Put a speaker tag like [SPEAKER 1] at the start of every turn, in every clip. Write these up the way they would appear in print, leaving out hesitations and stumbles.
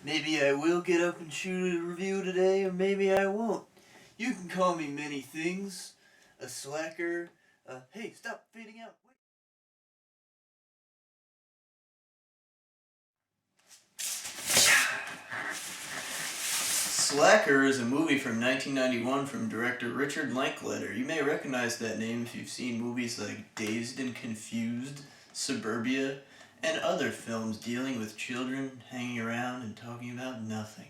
[SPEAKER 1] Maybe I will get up and shoot a review today, or maybe I won't. You can call me many things. A slacker. Hey, stop fading out. Wait. Slacker is a movie from 1991 from director Richard Linklater. You may recognize that name if you've seen movies like Dazed and Confused, Suburbia, and other films dealing with children hanging around and talking about nothing.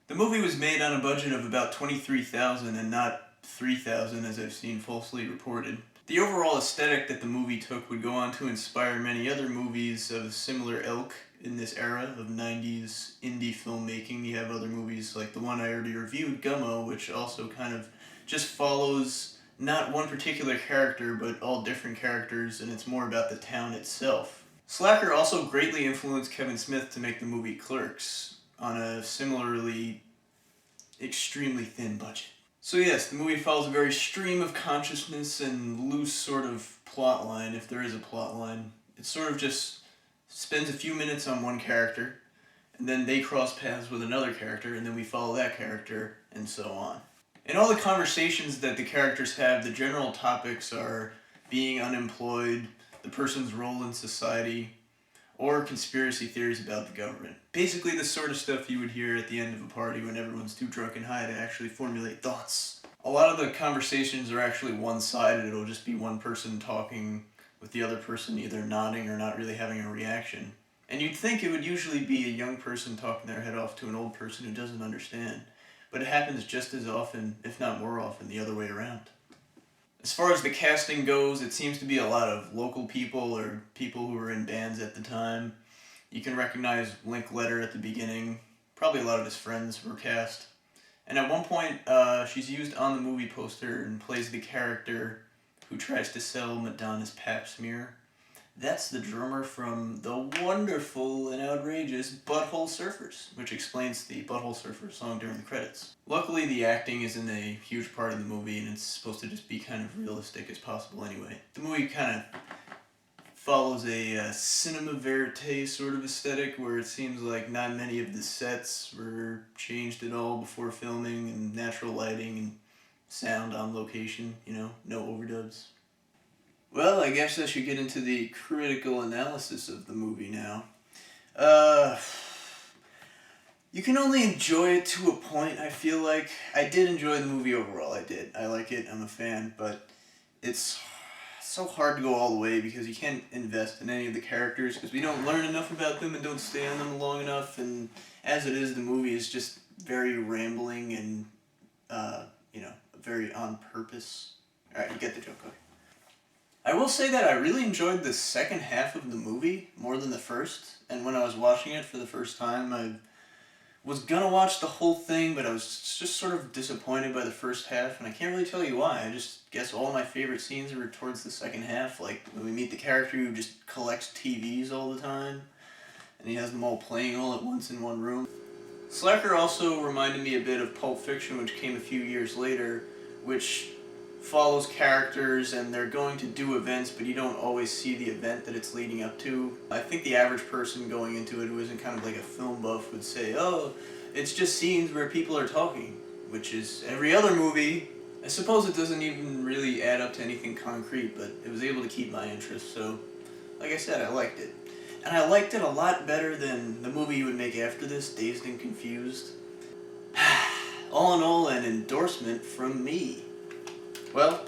[SPEAKER 1] The movie was made on a budget of about $23,000 and not $3,000 as I've seen falsely reported. The overall aesthetic that the movie took would go on to inspire many other movies of a similar ilk in this era of 90s indie filmmaking. You have other movies like the one I already reviewed, Gummo, which also kind of just follows not one particular character but all different characters, and it's more about the town itself. Slacker also greatly influenced Kevin Smith to make the movie Clerks on a similarly extremely thin budget. So yes, the movie follows a very stream of consciousness and loose sort of plot line, if there is a plot line. It sort of just spends a few minutes on one character, and then they cross paths with another character, and then we follow that character, and so on. In all the conversations that the characters have, the general topics are being unemployed, the person's role in society, or conspiracy theories about the government. Basically the sort of stuff you would hear at the end of a party when everyone's too drunk and high to actually formulate thoughts. A lot of the conversations are actually one-sided. It'll just be one person talking with the other person either nodding or not really having a reaction. And you'd think it would usually be a young person talking their head off to an old person who doesn't understand. But it happens just as often, if not more often, the other way around. As far as the casting goes, it seems to be a lot of local people or people who were in bands at the time. You can recognize Linklater at the beginning. Probably a lot of his friends were cast. And at one point, she's used on the movie poster and plays the character who tries to sell Madonna's pap smear. That's the drummer from the wonderful and outrageous Butthole Surfers, which explains the Butthole Surfers song during the credits. Luckily, the acting isn't a huge part of the movie, and it's supposed to just be kind of realistic as possible anyway. The movie kind of follows a cinema verite sort of aesthetic, where it seems like not many of the sets were changed at all before filming, and natural lighting and sound on location, no overdubs. Well, I guess I should get into the critical analysis of the movie now. You can only enjoy it to a point, I feel like. I did enjoy the movie overall, I did. I like it, I'm a fan, but it's so hard to go all the way because you can't invest in any of the characters because we don't learn enough about them and don't stay on them long enough, and as it is, the movie is just very rambling and, very on purpose. Alright, you get the joke, okay. I will say that I really enjoyed the second half of the movie more than the first, and when I was watching it for the first time, I was gonna watch the whole thing, but I was just sort of disappointed by the first half, and I can't really tell you why. I just guess all my favorite scenes were towards the second half, like when we meet the character who just collects TVs all the time, and he has them all playing all at once in one room. Slacker also reminded me a bit of Pulp Fiction, which came a few years later, which follows characters and they're going to do events, but you don't always see the event that it's leading up to. I think the average person going into it who isn't kind of like a film buff would say, oh, it's just scenes where people are talking, which is every other movie. I suppose it doesn't even really add up to anything concrete, but it was able to keep my interest, so like I said, I liked it. And I liked it a lot better than the movie you would make after this, Dazed and Confused. All in all, an endorsement from me. Well,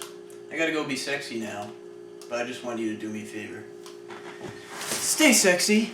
[SPEAKER 1] I gotta go be sexy now, but I just want you to do me a favor. Stay sexy.